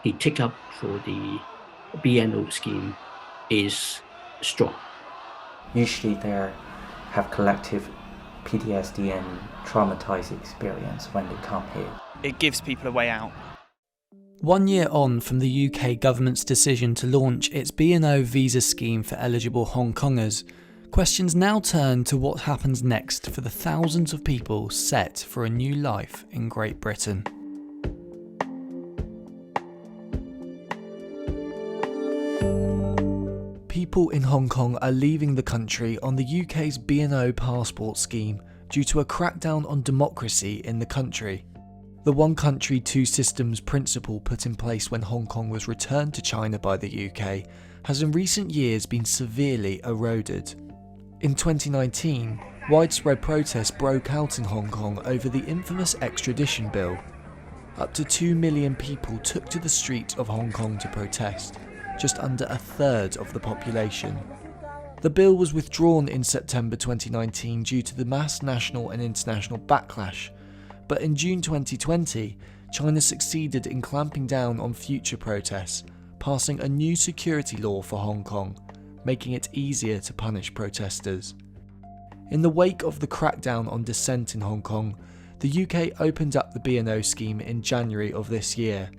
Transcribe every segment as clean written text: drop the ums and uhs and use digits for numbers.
the take-up for the BNO scheme is strong. Usually they have collective PTSD and traumatized experience when they come here. It gives people a way out. 1 year on from the UK government's decision to launch its BNO visa scheme for eligible Hong Kongers, questions now turn to what happens next for the thousands of people set for a new life in Great Britain. People in Hong Kong are leaving the country on the UK's BNO passport scheme due to a crackdown on democracy in the country. The one country, two systems principle put in place when Hong Kong was returned to China by the UK has in recent years been severely eroded. In 2019, widespread protests broke out in Hong Kong over the infamous extradition bill. Up to 2 million people took to the streets of Hong Kong to protest, just under a third of the population. The bill was withdrawn in September 2019 due to the mass national and international backlash, but in June 2020, China succeeded in clamping down on future protests, passing a new security law for Hong Kong, making it easier to punish protesters. In the wake of the crackdown on dissent in Hong Kong, the UK opened up the BNO scheme in January of this year.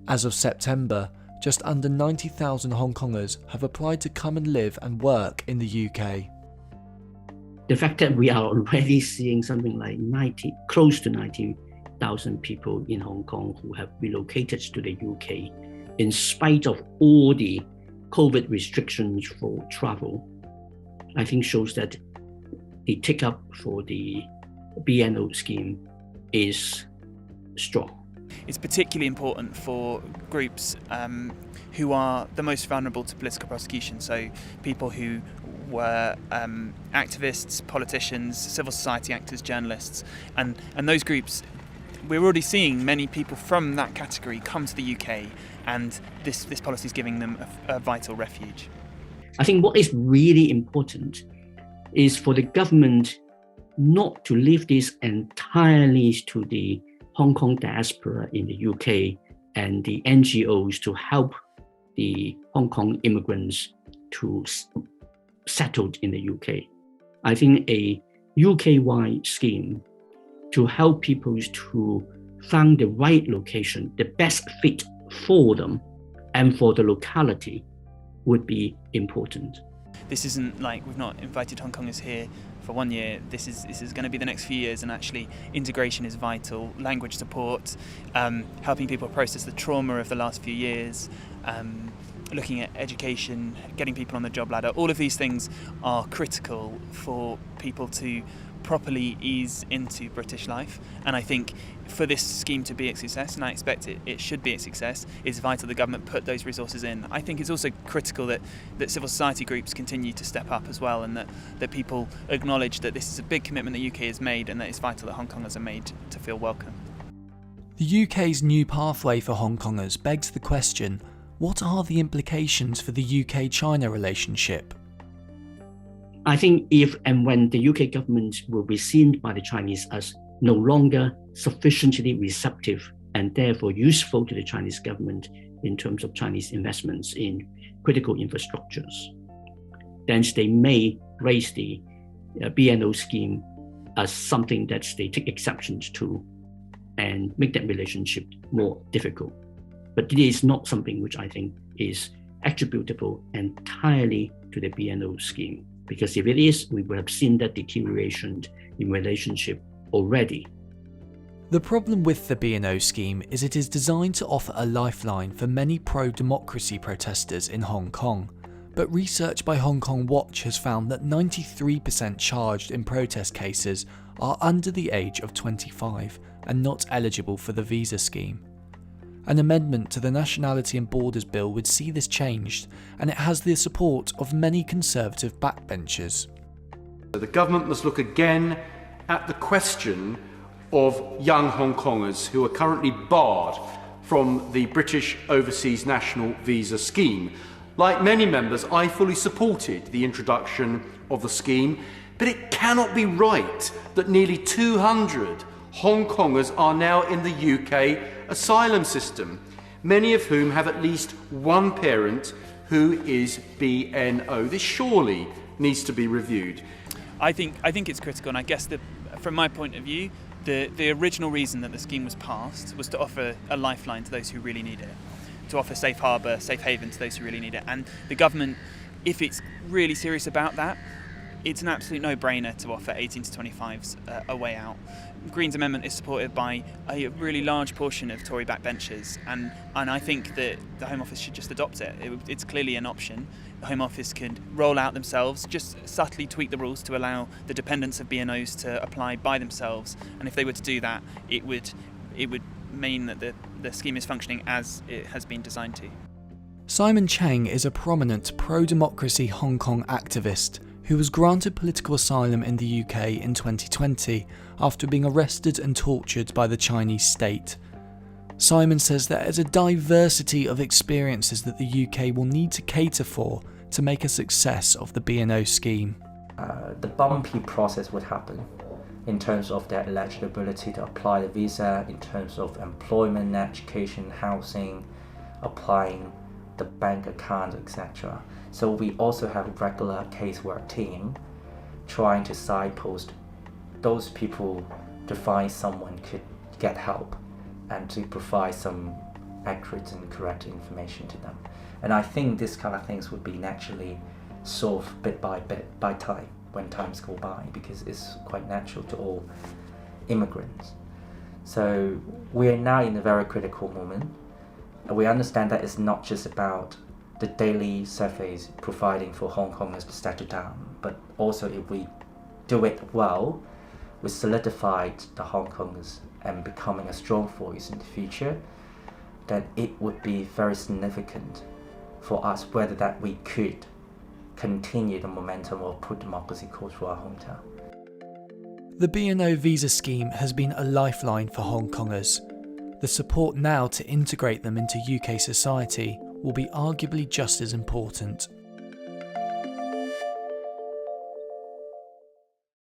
As of September, just under 90,000 Hong Kongers have applied to come and live and work in the UK. The fact that we are already seeing something like close to 90,000 people in Hong Kong who have relocated to the UK, in spite of all the COVID restrictions for travel, I think shows that the take-up for the BNO scheme is strong. It's particularly important for groups who are the most vulnerable to political prosecution, so people who were activists, politicians, civil society actors, journalists, and those groups. We're already seeing many people from that category come to the UK, and this policy is giving them a vital refuge. I think what is really important is for the government not to leave this entirely to the Hong Kong diaspora in the UK and the NGOs to help the Hong Kong immigrants to settle in the UK. I think a UK-wide scheme to help people to find the right location, the best fit for them and for the locality would be important. This isn't like we've not invited Hong Kongers here for 1 year. This is going to be the next few years, and actually integration is vital. Language support, helping people process the trauma of the last few years, looking at education, getting people on the job ladder. All of these things are critical for people to properly ease into British life, and I think for this scheme to be a success, and I expect it should be a success, it's vital the government put those resources in. I think it's also critical that civil society groups continue to step up as well, and that people acknowledge that this is a big commitment the UK has made, and that it's vital that Hong Kongers are made to feel welcome. The UK's new pathway for Hong Kongers begs the question, what are the implications for the UK-China relationship? I think if and when the UK government will be seen by the Chinese as no longer sufficiently receptive and therefore useful to the Chinese government in terms of Chinese investments in critical infrastructures, then they may raise the BNO scheme as something that they take exceptions to and make that relationship more difficult. But it is not something which I think is attributable entirely to the BNO scheme. Because if it is, we would have seen that deterioration in relationship already. The problem with the BNO scheme is it is designed to offer a lifeline for many pro-democracy protesters in Hong Kong. But research by Hong Kong Watch has found that 93% charged in protest cases are under the age of 25 and not eligible for the visa scheme. An amendment to the Nationality and Borders Bill would see this changed, and it has the support of many Conservative backbenchers. The government must look again at the question of young Hong Kongers who are currently barred from the British Overseas National Visa Scheme. Like many members, I fully supported the introduction of the scheme, but it cannot be right that nearly 200 Hong Kongers are now in the UK asylum system. many of whom have at least one parent who is BNO. This surely needs to be reviewed. I think it's critical, and I guess from my point of view, the original reason that the scheme was passed was to offer a lifeline to those who really need it, to offer safe harbour, safe haven to those who really need it. And the government, if it's really serious about that, it's an absolute no-brainer to offer 18 to 25s a way out. Green's amendment is supported by a really large portion of Tory backbenchers, and I think that the Home Office should just adopt it. It's clearly an option. The Home Office could roll out themselves, just subtly tweak the rules to allow the dependents of BNOs to apply by themselves, and if they were to do that, it would mean that the scheme is functioning as it has been designed to. Simon Cheng is a prominent pro-democracy Hong Kong activist who was granted political asylum in the UK in 2020 after being arrested and tortured by the Chinese state. Simon says there is a diversity of experiences that the UK will need to cater for to make a success of the BNO scheme. The bumpy process would happen in terms of their eligibility to apply the visa, in terms of employment, education, housing, applying the bank account, etc. So we also have a regular casework team trying to signpost those people to find someone could get help and to provide some accurate and correct information to them. And I think this kind of things would be naturally solved bit by time when times go by, because it's quite natural to all immigrants. So we are now in a very critical moment. And we understand that it's not just about the daily surveys providing for Hong Kongers to settle down, but also if we do it well, we solidified the Hong Kongers and becoming a strong voice in the future, then it would be very significant for us whether that we could continue the momentum of pro-democracy cause for our hometown. The BNO visa scheme has been a lifeline for Hong Kongers. The support now to integrate them into UK society will be arguably just as important.